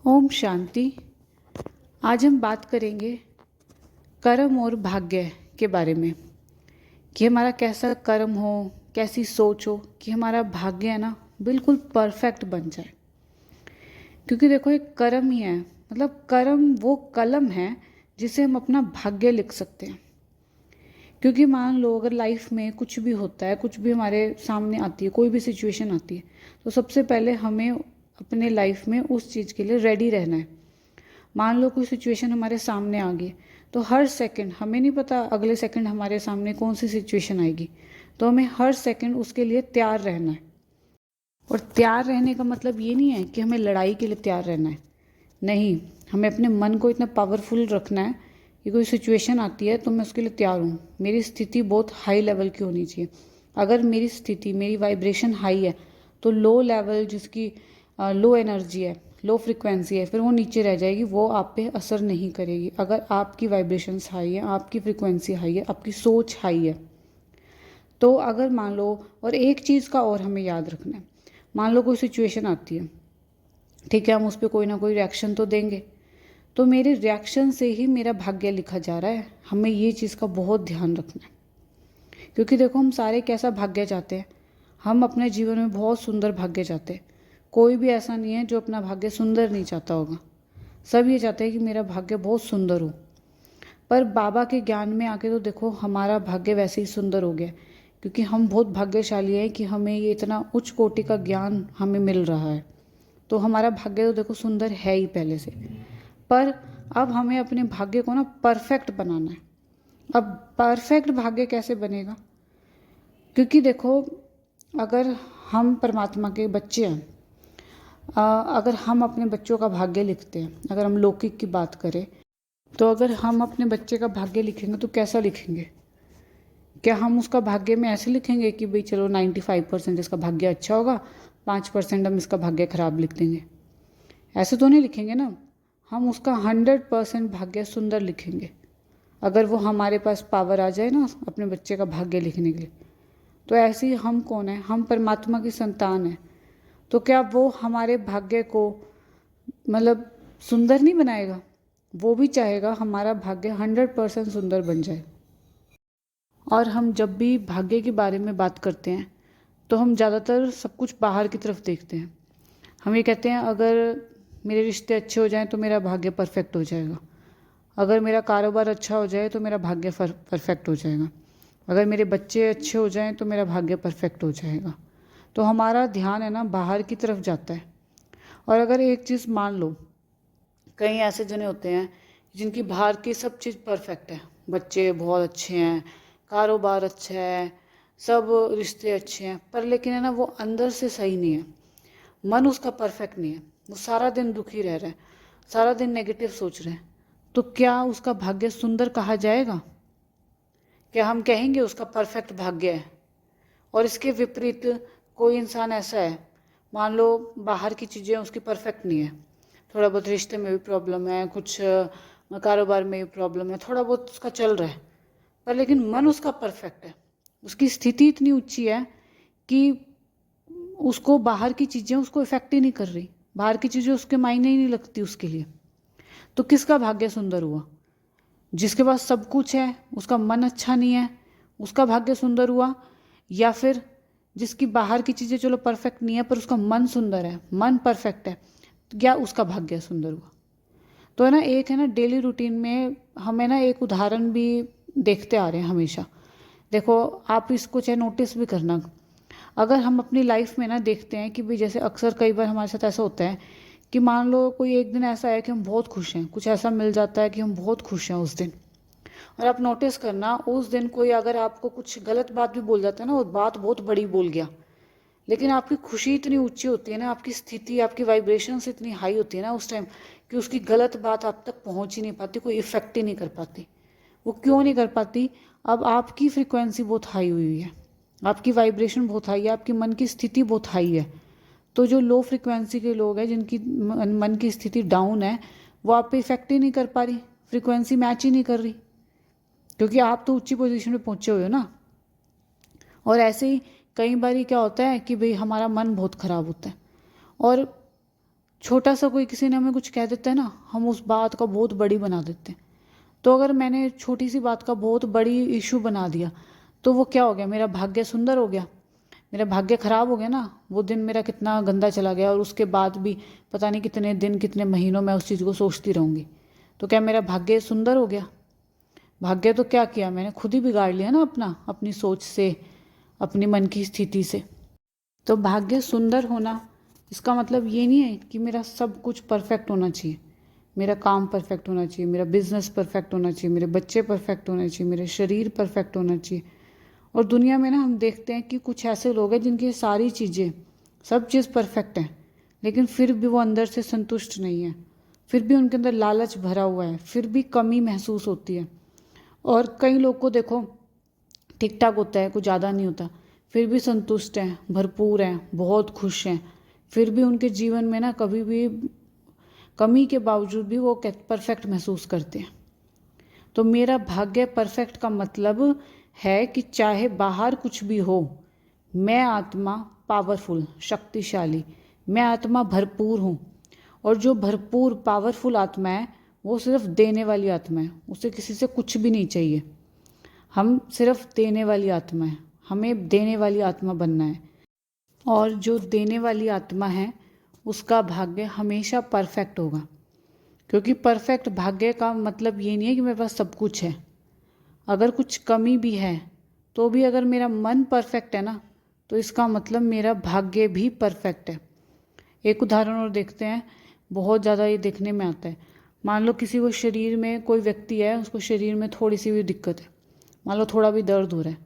ओम शांति। आज हम बात करेंगे कर्म और भाग्य के बारे में कि हमारा कैसा कर्म हो, कैसी सोच हो कि हमारा भाग्य है ना बिल्कुल परफेक्ट बन जाए। क्योंकि देखो एक कर्म ही है, मतलब कर्म वो कलम है जिसे हम अपना भाग्य लिख सकते हैं। क्योंकि मान लो अगर लाइफ में कुछ भी होता है, कुछ भी हमारे सामने आती है, कोई भी सिचुएशन आती है, तो सबसे पहले हमें अपने लाइफ में उस चीज़ के लिए रेडी रहना है। मान लो कोई सिचुएशन हमारे सामने आ गई, तो हर सेकंड, हमें नहीं पता अगले सेकंड हमारे सामने कौन सी सिचुएशन आएगी, तो हमें हर सेकंड उसके लिए तैयार रहना है। और तैयार रहने का मतलब ये नहीं है कि हमें लड़ाई के लिए तैयार रहना है, नहीं, हमें अपने मन को इतना पावरफुल रखना है कि कोई सिचुएशन आती है तो मैं उसके लिए तैयार हूँ। मेरी स्थिति बहुत हाई लेवल की होनी चाहिए। अगर मेरी स्थिति, मेरी वाइब्रेशन हाई है तो लो लेवल, जिसकी लो एनर्जी है, लो फ्रिक्वेंसी है, फिर वो नीचे रह जाएगी, वो आप पे असर नहीं करेगी। अगर आपकी वाइब्रेशंस हाई है, आपकी फ्रिक्वेंसी हाई है, आपकी सोच हाई है, तो अगर मान लो, और एक चीज़ का और हमें याद रखना है, मान लो कोई सिचुएशन आती है, ठीक है, हम उस पर कोई ना कोई रिएक्शन तो देंगे, तो मेरे रिएक्शन से ही मेरा भाग्य लिखा जा रहा है। हमें ये चीज़ का बहुत ध्यान रखना है। क्योंकि देखो हम सारे कैसा भाग्य चाहते हैं, हम अपने जीवन में बहुत सुंदर भाग्य चाहते हैं। कोई भी ऐसा नहीं है जो अपना भाग्य सुंदर नहीं चाहता होगा। सब ये चाहते हैं कि मेरा भाग्य बहुत सुंदर हो। पर बाबा के ज्ञान में आके तो देखो हमारा भाग्य वैसे ही सुंदर हो गया, क्योंकि हम बहुत भाग्यशाली हैं कि हमें ये इतना उच्च कोटि का ज्ञान हमें मिल रहा है। तो हमारा भाग्य तो देखो सुंदर है ही पहले से। पर अब हमें अपने भाग्य को ना परफेक्ट बनाना है। अब परफेक्ट भाग्य कैसे बनेगा? क्योंकि देखो अगर हम परमात्मा के बच्चे हैं, अगर हम अपने बच्चों का भाग्य लिखते हैं, अगर हम लौकिक की बात करें, तो अगर हम अपने बच्चे का भाग्य लिखेंगे तो कैसा लिखेंगे? क्या हम उसका भाग्य में ऐसे लिखेंगे कि भाई चलो 95% इसका भाग्य अच्छा होगा, 5% हम इसका भाग्य खराब लिख देंगे? ऐसे तो नहीं लिखेंगे ना। हम उसका 100% भाग्य सुंदर लिखेंगे। अगर वो हमारे पास पावर आ जाए ना अपने बच्चे का भाग्य लिखने के लिए, तो ऐसे ही हम कौन है, हम परमात्मा की संतान है, तो क्या वो हमारे भाग्य को मतलब सुंदर नहीं बनाएगा? वो भी चाहेगा हमारा भाग्य 100% सुंदर बन जाए। और हम जब भी भाग्य के बारे में बात करते हैं तो हम ज़्यादातर सब कुछ बाहर की तरफ देखते हैं। हम ये कहते हैं अगर मेरे रिश्ते अच्छे हो जाएं तो मेरा भाग्य परफेक्ट हो जाएगा, अगर मेरा कारोबार अच्छा हो जाए तो मेरा भाग्य परफेक्ट हो जाएगा, अगर मेरे बच्चे अच्छे हो जाएं तो मेरा भाग्य परफेक्ट हो जाएगा। तो हमारा ध्यान है ना बाहर की तरफ जाता है। और अगर एक चीज़ मान लो, कई ऐसे जने होते हैं जिनकी बाहर की सब चीज़ परफेक्ट है, बच्चे बहुत अच्छे हैं, कारोबार अच्छा है, सब रिश्ते अच्छे हैं, पर लेकिन है ना वो अंदर से सही नहीं है, मन उसका परफेक्ट नहीं है, वो सारा दिन दुखी रह रहा है, सारा दिन नेगेटिव सोच रहे हैं, तो क्या उसका भाग्य सुंदर कहा जाएगा? क्या हम कहेंगे उसका परफेक्ट भाग्य है? और इसके विपरीत कोई इंसान ऐसा है, मान लो बाहर की चीज़ें उसकी परफेक्ट नहीं है, थोड़ा बहुत रिश्ते में भी प्रॉब्लम है, कुछ कारोबार में भी प्रॉब्लम है, थोड़ा बहुत उसका चल रहा है, पर लेकिन मन उसका परफेक्ट है, उसकी स्थिति इतनी ऊंची है कि उसको बाहर की चीज़ें उसको इफेक्ट ही नहीं कर रही, बाहर की चीज़ें उसके मायने ही नहीं लगती उसके लिए। तो किसका भाग्य सुंदर हुआ? जिसके पास सब कुछ है, उसका मन अच्छा नहीं है, उसका भाग्य सुंदर हुआ? या फिर जिसकी बाहर की चीज़ें चलो परफेक्ट नहीं है पर उसका मन सुंदर है, मन परफेक्ट है, तो क्या उसका भाग्य सुंदर हुआ? तो है ना, एक है ना डेली रूटीन में हमें ना एक उदाहरण भी देखते आ रहे हैं हमेशा। देखो आप इसको चाहे नोटिस भी करना, अगर हम अपनी लाइफ में ना देखते हैं कि भाई जैसे अक्सर कई बार हमारे साथ ऐसा होता है कि मान लो कोई एक दिन ऐसा है कि हम बहुत खुश हैं, कुछ ऐसा मिल जाता है कि हम बहुत खुश हैं उस दिन, और आप नोटिस करना उस दिन कोई अगर आपको कुछ गलत बात भी बोल जाता है ना, वो बात बहुत बड़ी बोल गया, लेकिन आपकी खुशी इतनी ऊंची होती है ना, आपकी स्थिति, आपकी वाइब्रेशंस इतनी हाई होती है ना उस टाइम, कि उसकी गलत बात आप तक पहुंच ही नहीं पाती, कोई इफेक्ट ही नहीं कर पाती। वो क्यों नहीं कर पाती? अब आपकी फ्रिक्वेंसी बहुत हाई हुई है, आपकी वाइब्रेशन बहुत हाई है, आपकी मन की स्थिति बहुत हाई है। तो जो लो फ्रिक्वेंसी के लोग हैं, जिनकी मन की स्थिति डाउन है, वो आप पे इफेक्ट ही नहीं कर पा रही, फ्रिक्वेंसी मैच ही नहीं कर रही, क्योंकि आप तो ऊंची पोजीशन पे पहुंचे हुए हो ना। और ऐसे ही कई बार क्या होता है कि भाई हमारा मन बहुत ख़राब होता है, और छोटा सा कोई किसी ने हमें कुछ कह देता है ना, हम उस बात का बहुत बड़ी बना देते हैं। तो अगर मैंने छोटी सी बात का बहुत बड़ी इशू बना दिया तो वो क्या हो गया, मेरा भाग्य सुंदर हो गया, मेरा भाग्य खराब हो गया ना। वो दिन मेरा कितना गंदा चला गया और उसके बाद भी पता नहीं कितने दिन कितने महीनों में उस चीज़ को सोचती रहूँगी। तो क्या मेरा भाग्य सुंदर हो गया? भाग्य तो क्या किया, मैंने खुद ही बिगाड़ लिया ना अपना, अपनी सोच से, अपनी मन की स्थिति से। तो भाग्य सुंदर होना इसका मतलब ये नहीं है कि मेरा सब कुछ परफेक्ट होना चाहिए। मेरा काम परफेक्ट होना चाहिए, मेरा बिजनेस परफेक्ट होना चाहिए, मेरे बच्चे परफेक्ट होने चाहिए, मेरे शरीर परफेक्ट होना चाहिए। और दुनिया में ना हम देखते हैं कि कुछ ऐसे लोग हैं जिनकी सारी चीज़ें, सब चीज़ परफेक्ट है, लेकिन फिर भी वो अंदर से संतुष्ट नहीं है, फिर भी उनके अंदर लालच भरा हुआ है, फिर भी कमी महसूस होती है। और कई लोग को देखो ठीक ठाक होता है, कुछ ज़्यादा नहीं होता, फिर भी संतुष्ट हैं, भरपूर हैं, बहुत खुश हैं, फिर भी उनके जीवन में ना कभी भी कमी के बावजूद भी वो परफेक्ट महसूस करते हैं। तो मेरा भाग्य परफेक्ट का मतलब है कि चाहे बाहर कुछ भी हो, मैं आत्मा पावरफुल, शक्तिशाली, मैं आत्मा भरपूर हूँ। और जो भरपूर पावरफुल आत्मा है वो सिर्फ देने वाली आत्मा है, उसे किसी से कुछ भी नहीं चाहिए। हम सिर्फ देने वाली आत्मा है, हमें देने वाली आत्मा बनना है। और जो देने वाली आत्मा है उसका भाग्य हमेशा परफेक्ट होगा, क्योंकि परफेक्ट भाग्य का मतलब ये नहीं है कि मेरे पास सब कुछ है। अगर कुछ कमी भी है तो भी अगर मेरा मन परफेक्ट है ना, तो इसका मतलब मेरा भाग्य भी परफेक्ट है। एक उदाहरण और देखते हैं, बहुत ज़्यादा ये देखने में आता है। मान लो किसी को शरीर में, कोई व्यक्ति है उसको शरीर में थोड़ी सी भी दिक्कत है, मान लो थोड़ा भी दर्द हो रहा है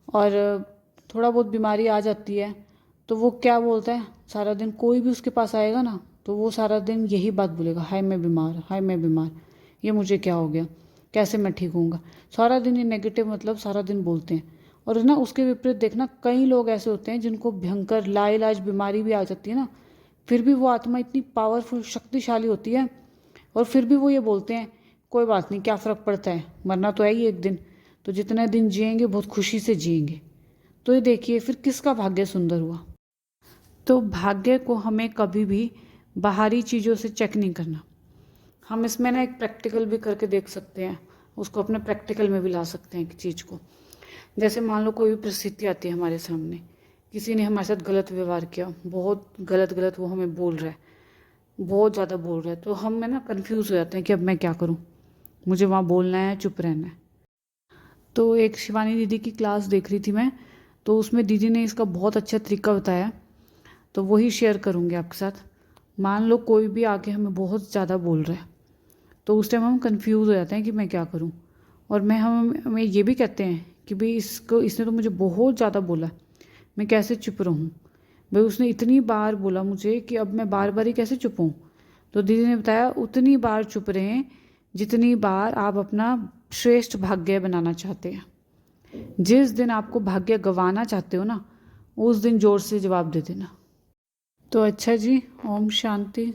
और थोड़ा बहुत बीमारी आ जाती है, तो वो क्या बोलता है सारा दिन, कोई भी उसके पास आएगा ना तो वो सारा दिन यही बात बोलेगा, हाय मैं बीमार, हाय मैं बीमार, ये मुझे क्या हो गया, कैसे मैं ठीक होऊंगा। सारा दिन ये नेगेटिव मतलब सारा दिन बोलते हैं। और ना उसके विपरीत देखना, कई लोग ऐसे होते हैं जिनको भयंकर लाइलाज बीमारी भी आ जाती है ना, फिर भी वो आत्मा इतनी पावरफुल, शक्तिशाली होती है, और फिर भी वो ये बोलते हैं कोई बात नहीं, क्या फ़र्क पड़ता है, मरना तो है ही एक दिन, तो जितने दिन जिएंगे बहुत खुशी से जिएंगे। तो ये देखिए फिर किसका भाग्य सुंदर हुआ। तो भाग्य को हमें कभी भी बाहरी चीज़ों से चेक नहीं करना। हम इसमें ना एक प्रैक्टिकल भी करके देख सकते हैं, उसको अपने प्रैक्टिकल में भी ला सकते हैं एक चीज़ को। जैसे मान लो कोई भी परिस्थिति आती है हमारे सामने, किसी ने हमारे साथ गलत व्यवहार किया, बहुत गलत गलत वो हमें बोल रहा है, बहुत ज़्यादा बोल रहा है, तो हम में ना कन्फ्यूज़ हो जाते हैं कि अब मैं क्या करूँ, मुझे वहाँ बोलना है, चुप रहना है। तो एक शिवानी दीदी की क्लास देख रही थी मैं, तो उसमें दीदी ने इसका बहुत अच्छा तरीका बताया, तो वही शेयर करूँगी आपके साथ। मान लो कोई भी आके हमें बहुत ज़्यादा बोल रहा है, तो उस टाइम हम कंफ्यूज हो जाते हैं कि मैं क्या करूं। और हमें ये भी कहते हैं कि भाई इसने तो मुझे बहुत ज़्यादा बोला, मैं कैसे चुप रहूं, भाई उसने इतनी बार बोला मुझे कि अब मैं बार बार ही कैसे चुप हूँ। तो दीदी ने बताया उतनी बार चुप रहें जितनी बार आप अपना श्रेष्ठ भाग्य बनाना चाहते हैं। जिस दिन आपको भाग्य गंवाना चाहते हो ना, उस दिन जोर से जवाब दे देना। तो अच्छा जी, ओम शांति।